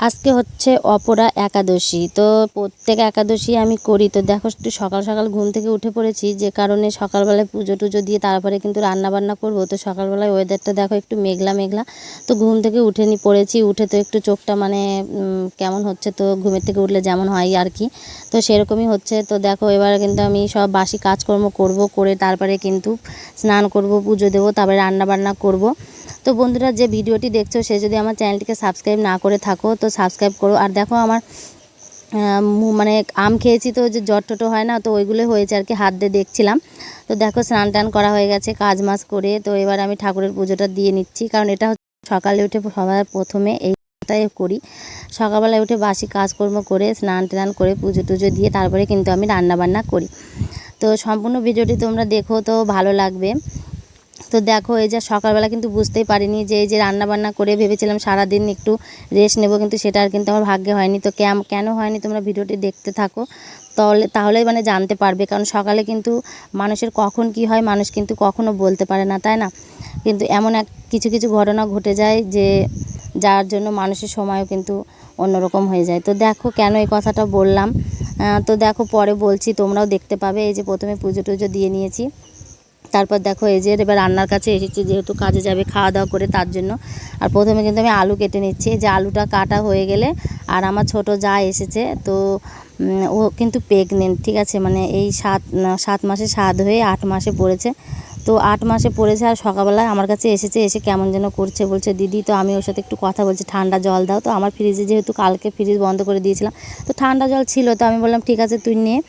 আজকে হচ্ছে অপরা একাদশী। তো প্রত্যেক একাদশী আমি করি। তো দেখো একটু সকাল সকাল ঘুম থেকে উঠে পড়েছি, যে কারণে সকালবেলায় পুজো টুজো দিয়ে তারপরে কিন্তু রান্নাবান্না করব। তো সকালবেলায় ওয়েদারটা দেখো একটু মেঘলা মেঘলা। তো ঘুম থেকে পড়েছি, উঠে তো একটু চোখটা মানে কেমন হচ্ছে, তো ঘুমের থেকে উঠলে যেমন হয় আর কি, তো সেরকমই হচ্ছে। তো দেখো এবার কিন্তু আমি সব বাসি কাজকর্ম করব, করে তারপরে কিন্তু স্নান করব, পুজো দেবো, তারপরে রান্নাবান্না করব। তো বন্ধুরা, যে ভিডিওটি দেখছো সে যদি আমার চ্যানেলটিকে সাবস্ক্রাইব না করে থাকো তো সাবস্ক্রাইব করো। আর দেখো আমার মানে আম খেয়েছি, তো যে জ্বর টোটো হয় না, তো ওইগুলো হয়েছে আর কি, হাত দিয়ে দেখছিলাম। তো দেখো স্নান টান করা হয়ে গেছে কাজ মাজ করে। তো এবার আমি ঠাকুরের পুজোটা দিয়ে নিচ্ছি, কারণ এটা হচ্ছে সকালে উঠে সবার প্রথমে এইটাই করি। সকালবেলায় উঠে বাসি কাজকর্ম করে স্নান টান করে পুজো টুজো দিয়ে তারপরে কিন্তু আমি রান্নাবান্না করি। তো সম্পূর্ণ ভিডিওটি তোমরা দেখো, তো ভালো লাগবে। তো দেখো এই যে সকালবেলা কিন্তু বুঝতেই পারিনি যে এই যে রান্নাবান্না করে ভেবেছিলাম সারাদিন একটু রেস্ট নেব, কিন্তু সেটা আর কিন্তু আমার ভাগ্যে হয়নি। তো কেন হয়নি তোমরা ভিডিওটি দেখতে থাকো, তাহলে মানে জানতে পারবে। কারণ সকালে কিন্তু মানুষের কখন কি হয় মানুষ কিন্তু কখনো বলতে পারে না, তাই না? কিন্তু এমন কিছু কিছু ঘটনা ঘটে যায় যে যার জন্য মানুষের সময়ও কিন্তু অন্যরকম হয়ে যায়। তো দেখো কেন এই কথাটা বললাম, তো দেখো পরে বলছি, তোমরাও দেখতে পাবে। এই যে প্রথমে পুজো টুজো দিয়ে নিয়েছি, তারপর দেখো এই যে এবার রান্নার কাছে এসেছি, যেহেতু কাজে যাবে খাওয়া দাওয়া করে তার জন্য। আর প্রথমে কিন্তু আমি আলু কেটে নিচ্ছি, যে আলুটা কাটা হয়ে গেলে, আর আমার ছোট যা এসেছে, তো ও কিন্তু প্রেগনেন্ট, ঠিক আছে, মানে এই 7 মাসে 7 হয়ে 8 মাসে পড়েছে। তো 8 মাসে পড়েছে, আর সকালবেলায় আমার কাছে এসেছে, এসে কেমন যেন করছে, বলছে দিদি। তো আমি ওর সাথে একটু কথা বলছি, ঠান্ডা জল দাও। তো আমার ফ্রিজে যেহেতু কালকে ফ্রিজ বন্ধ করে দিয়েছিলাম, তো ঠান্ডা জল ছিল, তো আমি বললাম ঠিক আছে তুই নিয়ে।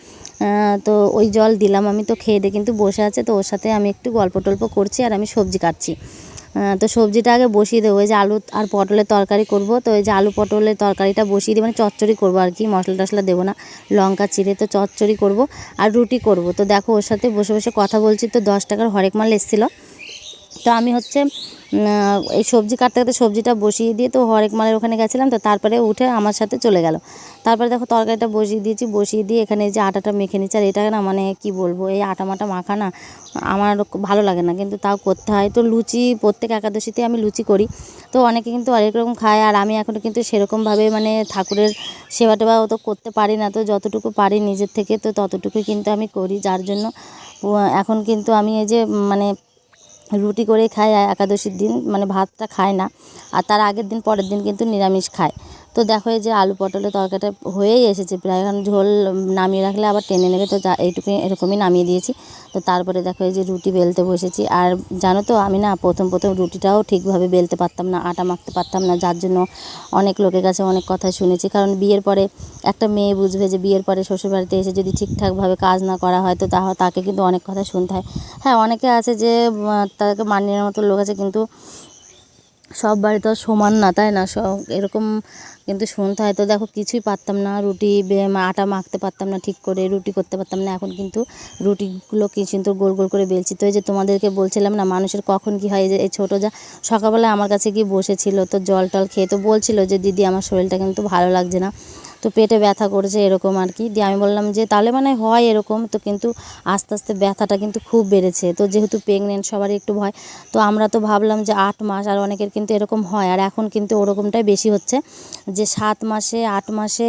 তো ওই জল দিলাম আমি। তো খেয়ে দিয়ে কিন্তু বসে আছে, তো ওর সাথে আমি একটু গল্প টল্প করছি, আর আমি সবজি কাটছি। তো সবজিটা আগে বসিয়ে দেবো, ওই যে আলু আর পটলের তরকারি করব। তো এই যে আলু পটলের তরকারিটা বসিয়ে দিয়ে মানে চচ্চড়ি করবো আর কি, মশলা টশলা দেবো না, লঙ্কা চিড়ে তো চচ্চড়ি করব, আর রুটি করব। তো দেখো ওর সাথে বসে বসে কথা বলছি। তো 10 টাকার হরেক মাল এসেছিলো। তো আমি হচ্ছে এই সবজি কাটতে কাটতে সবজিটা বসিয়ে দিয়ে তো হরেক মালের ওখানে গেছিলাম। তো তারপরে উঠে আমার সাথে চলে গেল। তারপরে দেখো তরকারিটা বসিয়ে দিয়েছি, বসিয়ে দিয়ে এখানে যে আটাটা মেখে নিচ্ছি। আর এটা না মানে কি বলবো, এই আটা মাটা মাখা না আমার ভালো লাগে না, কিন্তু তাও করতে হয়। তো লুচি প্রত্যেক একাদশীতে আমি লুচি করি। তো অনেকে কিন্তু অনেক রকম খায়, আর আমি এখনও কিন্তু সেরকমভাবে মানে ঠাকুরের সেবা টেবা অত করতে পারি না। তো যতটুকু পারি নিজের থেকে তো ততটুকুই কিন্তু আমি করি, যার জন্য এখন কিন্তু আমি এই যে মানে রুটি করেই খায় একাদশীর দিন, মানে ভাতটা খায় না। আর তার আগের দিন পরের দিন কিন্তু নিরামিষ খায়। তো দেখো এই যে আলু পটলের তরকারিটা হয়েই এসেছে প্রায়, এখন ঝোল নামিয়ে রাখলে আবার টেনে নেবে, তো এইটুকু এরকমই নামিয়ে দিয়েছি। তো তারপরে দেখো এই যে রুটি বেলতে বসেছি। আর জানো তো আমি না প্রথম রুটিটাও ঠিকভাবে বেলতে পারতাম না, আটা মাখতে পারতাম না, যার জন্য অনেক লোকের কাছে অনেক কথা শুনেছি। কারণ বিয়ের পরে একটা মেয়ে বুঝবে যে বিয়ের পরে শ্বশুরবাড়িতে এসে যদি ঠিকঠাকভাবে কাজ না করা হয়, তো তাকে কিন্তু অনেক কথা শুনতে হয়। হ্যাঁ, অনেকে আছে যে তাদেরকে মানিয়ে নেওয়ার মতো লোক আছে, কিন্তু সব বাড়ি তো সমান না, তাই না? সব এরকম কিন্তু শুনতে হয়। তো দেখো কিছুই পারতাম না, আটা মাখতে পারতাম না ঠিক করে, রুটি করতে পারতাম না। এখন কিন্তু রুটিগুলো কি কিন্তু গোল গোল করে বেলছি। তো এই যে তোমাদেরকে বলছিলাম না মানুষের কখন কি হয়, যে এই ছোটো যা সকালবেলায় আমার কাছে গিয়ে বসেছিল, তো জল টল খেয়ে তো বলছিল যে দিদি আমার শরীরটা কিন্তু ভালো লাগছে না, তো পেটে ব্যথা করছে এরকম আর কি। দিয়ে আমি বললাম যে তাহলে মানে হয় এরকম। তো কিন্তু আস্তে আস্তে ব্যথাটা কিন্তু খুব বেড়েছে। তো যেহেতু প্রেগনেন্ট সবারই একটু ভয়, তো আমরা তো ভাবলাম যে 8 মাস, আর অনেকের কিন্তু এরকম হয়। আর এখন কিন্তু ওরকমটাই বেশি হচ্ছে, যে 7 মাসে 8 মাসে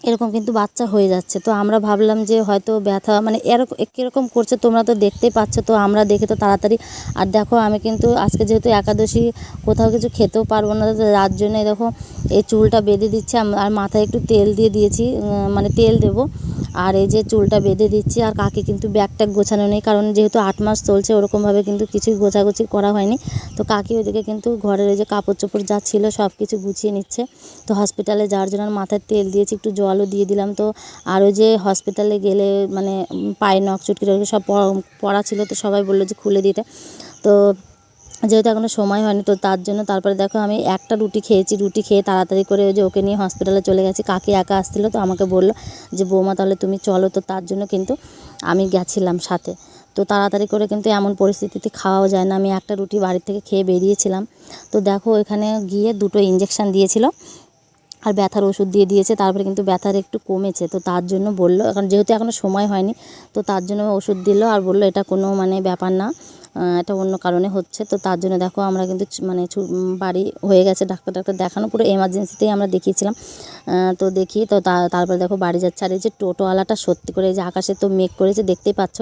এরকম কিন্তু বাচ্চা হয়ে যাচ্ছে। তো আমরা ভাবলাম যে হয়তো ব্যথা মানে কীরকম করছে, তোমরা তো দেখতেই পাচ্ছ। তো আমরা দেখে তো তাড়াতাড়ি, আর দেখো আমি কিন্তু আজকে যেহেতু একাদশী কোথাও কিছু খেতেও পারবো না, তার জন্য দেখো এই চুলটা বেঁধে দিচ্ছি, আর মাথায় একটু তেল দিয়ে দিয়েছি, মানে তেল দেবো। আর এই যে চুলটা বেঁধে দিচ্ছি, আর কাকে কিন্তু ব্যাগ ট্যাগ গোছানো নেই, কারণ যেহেতু 8 মাস চলছে ওরকমভাবে কিন্তু কিছুই গোছাগুছি করা হয়নি। তো কাকি ওইদিকে কিন্তু ঘরের ওই যে কাপড় চোপড় যা ছিল সব কিছু গুছিয়ে নিচ্ছে। তো হসপিটালে যাওয়ার জন্য মাথায় তেল দিয়েছি, একটু জলও দিয়ে দিলাম। তো আরও যে হসপিটালে গেলে মানে পায়ে নখ চুটকি সব পড়া ছিল, তো সবাই বললো যে খুলে দিতে। তো যেহেতু এখনও সময় হয়নি, তো তার জন্য তারপরে দেখো আমি একটা রুটি খেয়েছি, রুটি খেয়ে তাড়াতাড়ি করে ওই যে ওকে নিয়ে হসপিটালে চলে গেছি। কাকি একা আসছিলো, তো আমাকে বললো যে বৌমা তাহলে তুমি চলো। তো তার জন্য কিন্তু আমি গেছিলাম সাথে। তো তাড়াতাড়ি করে কিন্তু এমন পরিস্থিতিতে খাওয়াও যায় না, আমি একটা রুটি বাড়ির থেকে খেয়ে বেরিয়েছিলাম। তো দেখো এখানে গিয়ে 2টো ইঞ্জেকশান দিয়েছিল, আর ব্যথার ওষুধ দিয়ে দিয়েছে। তারপরে কিন্তু ব্যথার একটু কমেছে। তো তার জন্য বললো, এখন যেহেতু এখনও সময় হয়নি, তো তার জন্য ওষুধ দিল, আর বললো এটা কোনো মানে ব্যাপার না, এটা অন্য কারণে হচ্ছে। তো তার জন্য দেখো আমরা কিন্তু মানে বাড়ি হয়ে গেছে, ডাক্তার দেখানো পুরো এমার্জেন্সিতেই আমরা দেখিয়েছিলাম। তো দেখি তো তারপরে দেখো বাড়ি যাচ্ছে। আর এই যে টোটোওয়ালাটা সত্যি করে এই যে আকাশে তো মেঘ করেছে দেখতেই পাচ্ছ,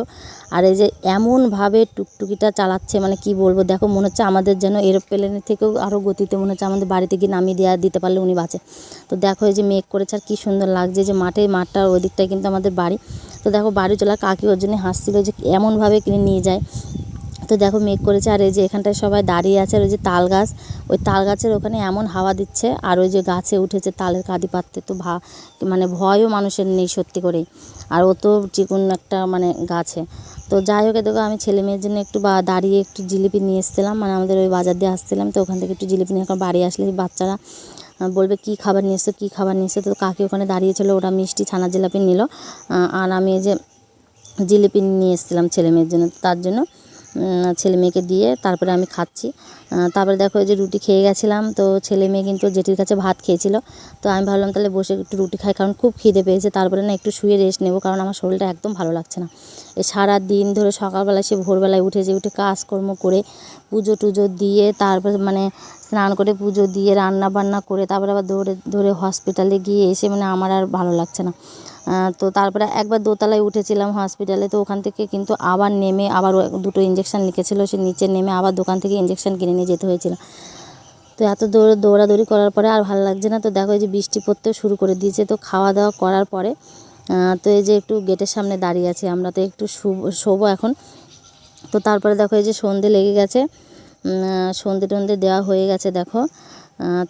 আর এই যে এমনভাবে টুকটুকিটা চালাচ্ছে মানে কি বলবো, দেখো মনে হচ্ছে আমাদের যেন এরোপ্লেনের থেকেও আরও গতিতে মনে হচ্ছে আমাদের বাড়িতে গিয়ে নামিয়ে দিতে পারলে উনি বাঁচে। তো দেখো এই যে মেঘ করেছে আর কী সুন্দর লাগছে, যে মাঠটার ওই দিকটায় কিন্তু আমাদের বাড়ি। তো দেখো বাড়ি চলা কাকি ওর জন্য হাসছিল যে এমনভাবে কিনে নিয়ে যায়। তো দেখো মেঘ করেছে আর এই যে এখানটায় সবাই দাঁড়িয়ে আছে। আর ওই যে তাল গাছ, ওই তাল গাছের ওখানে এমন হাওয়া দিচ্ছে, আর ওই যে গাছে উঠেছে তালের কাঁদি পাততে, তো মানে ভয়ও মানুষের নেই সত্যি করেই। আর ও তো চিকন একটা মানে গাছে। তো যাই হোক, দেখো আমি ছেলে মেয়ের জন্য একটু দাঁড়িয়ে একটু জিলিপি নিয়ে এসেছিলাম, মানে আমাদের ওই বাজার দিয়ে আসছিলাম, তো ওখান থেকে একটু জিলিপি নিয়ে বাড়ি আসলে বাচ্চারা বলবে কী খাবার নিয়ে এসছো, কী খাবার নিয়ে এসছো। তো কাকি ওখানে দাঁড়িয়েছিল, ওরা মিষ্টি ছানা জিলাপি নিল, আর আমি এই যে জিলিপি নিয়ে এসেছিলাম ছেলে মেয়ের জন্য। তার জন্য ছেলে মেয়েকে দিয়ে তারপরে আমি খাচ্ছি। তারপরে দেখো এই যে রুটি খেয়ে গেছিলাম, তো ছেলে মেয়ে কিন্তু জেঠির কাছে ভাত খেয়েছিল। তো আমি ভাবলাম তাহলে বসে একটু রুটি খাই, কারণ খুব খিদে পেয়েছে। তারপরে না একটু শুয়ে রেস্ট নেবো, কারণ আমার শরীরটা একদম ভালো লাগছে না। এই সারা দিন ধরে সকালবেলায় সে ভোরবেলায় উঠে কাজকর্ম করে পুজো টুজো দিয়ে তারপরে মানে স্নান করে পুজো দিয়ে রান্না বান্না করে তারপরে আবার ধরে হসপিটালে গিয়ে এসে মানে আমার আর ভালো লাগছে না। তো তারপরে একবার দোতলায় উঠেছিলাম হসপিটালে, তো ওখান থেকে কিন্তু আবার নেমে আবার দুটো ইঞ্জেকশান লিখেছিল, সে নিচে নেমে আবার দোকান থেকে ইঞ্জেকশান কিনে নিয়ে যেতে হয়েছিল। তো এত দৌড়াদৌড়ি করার পরে আর ভালো লাগছে না। তো দেখো এই যে বৃষ্টি পড়তেও শুরু করে দিয়েছে। তো খাওয়া দাওয়া করার পরে তো এই যে একটু গেটের সামনে দাঁড়িয়ে আছি আমরা, তো একটু শোবো এখন। তো তারপরে দেখো এই যে সন্ধে লেগে গেছে, সন্ধে টন্ধে দেওয়া হয়ে গেছে দেখো।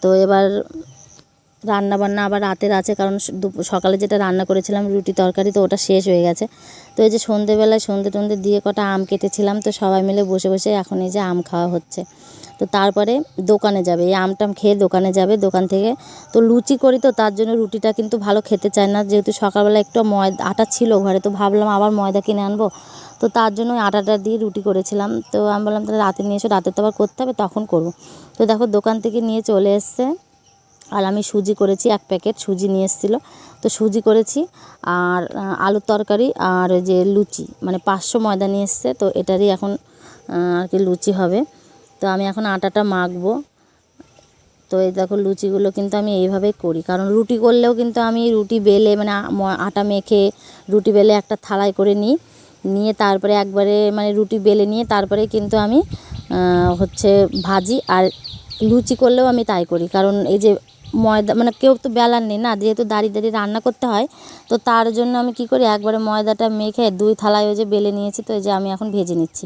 তো এবার রান্না বান্না আবার রাতের আছে, কারণ সকালে যেটা রান্না করেছিলাম রুটি তরকারি, তো ওটা শেষ হয়ে গেছে। তো এই যে সন্ধেবেলায় সন্ধে টন্ধে দিয়ে কটা আম কেটেছিলাম, তো সবাই মিলে বসে বসে এখন এই যে আম খাওয়া হচ্ছে। তো তারপরে দোকানে যাবে, এই আমটাম খেয়ে দোকানে যাবে, দোকান থেকে তো লুচি করি, তো তার জন্য রুটিটা কিন্তু ভালো খেতে চায় না, যেহেতু সকালবেলা একটু আটা ছিল ঘরে, তো ভাবলাম আবার ময়দা কিনে আনবো, তো তার জন্য আটাটা দিয়ে রুটি করেছিলাম। তো আমি বললাম তাহলে রাতে নিয়ে এসো, রাতে তো আবার করতে হবে, তখন করবো। তো দেখো দোকান থেকে নিয়ে চলে এসছে, আর আমি সুজি করেছি, 1 প্যাকেট সুজি নিয়ে এসেছিলো, তো সুজি করেছি। আর আলুর তরকারি আর ওই যে লুচি, মানে 500 ময়দা নিয়ে এসছে, তো এটারই এখন আর কি লুচি হবে। তো আমি এখন আটাটা মাখবো। তো এই দেখো লুচিগুলো কিন্তু আমি এইভাবেই করি, কারণ রুটি করলেও কিন্তু আমি রুটি বেলে মানে আটা মেখে রুটি বেলে একটা থালায় করে নিয়ে তারপরে একবারে মানে রুটি বেলে নিয়ে তারপরে কিন্তু আমি হচ্ছে ভাজি। আর লুচি করলেও আমি তাই করি, কারণ এই যে ময়দা মানে কেউ তো বেলার নেই না, যেহেতু দাঁড়িয়ে দাঁড়িয়ে রান্না করতে হয়, তো তার জন্য আমি কি করি একবারে ময়দাটা মেখে 2 থালায় ওই যে বেলে নিয়েছি। তো এই যে আমি এখন ভেজে নিচ্ছি,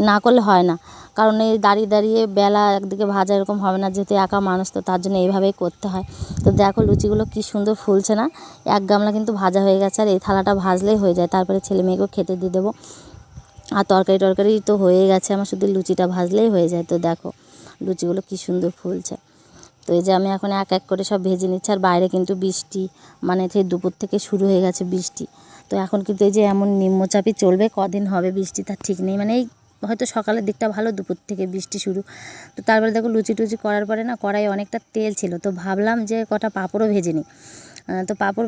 না করলে হয় না, কারণ এই দাঁড়িয়ে দাঁড়িয়ে বেলা একদিকে ভাজা এরকম হবে না, যেহেতু একা মানুষ, তো তার জন্য এইভাবেই করতে হয়। তো দেখো লুচিগুলো কি সুন্দর ফুলছে না, 1 গামলা কিন্তু ভাজা হয়ে গেছে, আর এই থালাটা ভাজলেই হয়ে যায়, তারপরে ছেলে মেয়েকেও খেতে দিয়ে দেবো। আর তরকারি তো হয়ে গেছে, আমার শুধু লুচিটা ভাজলেই হয়ে যায়। তো দেখো লুচিগুলো কি সুন্দর ফুলছে। তো এই যে আমি এখন এক এক করে সব ভেজে নিচ্ছি। আর বাইরে কিন্তু বৃষ্টি, মানে সেই দুপুর থেকে শুরু হয়ে গেছে বৃষ্টি। তো এখন কিন্তু এই যে এমন নিম্নচাপই চলবে, কদিন হবে বৃষ্টি তার ঠিক নেই, মানে এই হয়তো সকালের দিকটা ভালো, দুপুর থেকে বৃষ্টি শুরু। তো তারপরে দেখো লুচি টুচি করার পরে না কড়াইয়ে অনেকটা তেল ছিল, তো ভাবলাম যে কটা পাঁপড়ও ভেজে নিই। তো পাঁপড়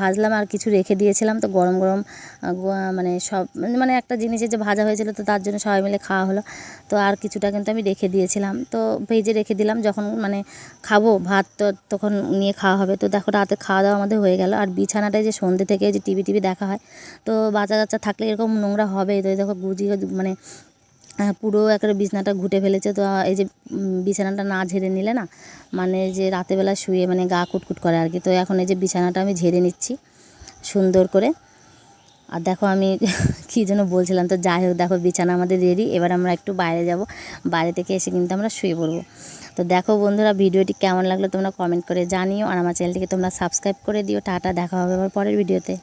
ভাজলাম, আর কিছু রেখে দিয়েছিলাম, তো গরম গরম মানে সব মানে একটা জিনিসের যে ভাজা হয়েছিল, তো তার জন্য সবাই মিলে খাওয়া হলো। তো আর কিছুটা কিন্তু আমি রেখে দিয়েছিলাম, তো ভেজে রেখে দিলাম, যখন মানে খাবো ভাত তো তখন নিয়ে খাওয়া হবে। তো দেখো রাতে খাওয়া দাওয়া আমাদের হয়ে গেল। আর বিছানাটায় যে সন্ধ্যে থেকে যে টিভি দেখা হয়, তো বাচ্চা কাচ্চা থাকলে এরকম নোংরা হবে। তো দেখো গুজিয়ে মানে পুরো একেবারে বিছানাটা ঘুঁটে ফেলেছে। তো এই যে বিছানাটা না ঝেড়ে নিলে না, মানে যে রাতেরবেলা শুয়ে মানে গা কুটকুট করে আর কি। তো এখন এই যে বিছানাটা আমি ঝেড়ে নিচ্ছি সুন্দর করে। আর দেখো আমি কী যেন বলছিলাম, তো যাই হোক দেখো বিছানা আমাদের রেডি, এবার আমরা একটু বাইরে যাব, বাইরে থেকে এসে কিন্তু আমরা শুয়ে পড়বো। তো দেখো বন্ধুরা ভিডিওটি কেমন লাগলো তোমরা কমেন্ট করে জানিও, আর আমার চ্যানেলটিকে তোমরা সাবস্ক্রাইব করে দিও। টাটা, দেখা হবে আবার পরের ভিডিওতে।